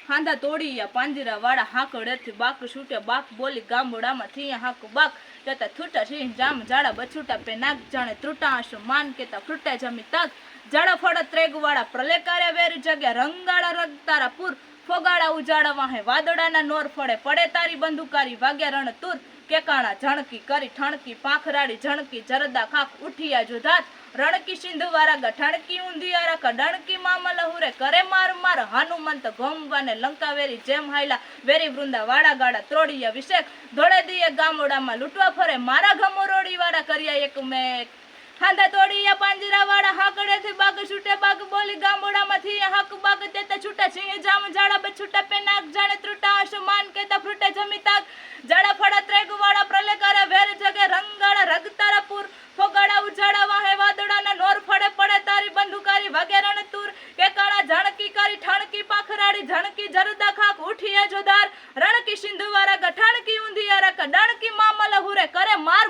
હાંધા તોડી પાંજરા વાળા હાકડેથી બાક છૂટે બાક બોલી ગામડામાંથી હાક બાક જતા થૂટા સિંહ જામ જાડા બછૂટા પે નાક જાણે ત્રુટાંશ માન કેતા ફ્રૂટા જમી તાક જાડા ફળ ત્રેગ વાળા પ્રલેકારે વેરી જગ્યા રંગાળા રગ તારા પૂર ફોગાડા ઉજાડા વાહે વાદળાના નોર ફળે પડે તારી બંદુકારી વાગ્યા રણ તુર કેકાણા ઝણકી કરી ઠણકી પાંખરાડી ઝણકી જરદા ખાક ઉઠિયા જોધાત રણકી સિંધુવારા ગઠણકી ઊંધિયારા કડણકી મામલ હુરે કરે માર માર હનુમંત ગોમવાને લંકા વેરી જેમ હાયલા વેરી વૃંદા વાડા ગાડા ત્રોડિયા વિશેક ધોળે દીએ ગામોડામાં લૂંટવા ફરે મારા ગમોરોડી વાળા કર્યા એક મેક હાંધા તોડિયા પાંજરા વાળા હાકડેથી બાગ છૂટે બાગ બોલી ગામોડામાંથી હાક બાગ તેતા છૂટા સિંહ જામ જાડા બછૂટા પે નાક જાણે ત્રુટાંશ માન કેતા ફ્રૂટે જમી તાક જાડા ફળા ત્રેગ વાળા પ્રલેકારા વેર જગે રંગાળા રગતારા પૂર ફોગાડા ઉજાડા વાહે વાદળાના નોર ફળે પડે તારી બંધુકારી વાગે રણ તુર કેકાળા ઝણકી કરી ઠણકી પાંખરાડી ઝણકી જરદા ખાક ઉઠીએ જોદાર રણકી સિંધુવારા ગઠણકી ઊંધિયારા કડણકી મામલ હુરે કરે માર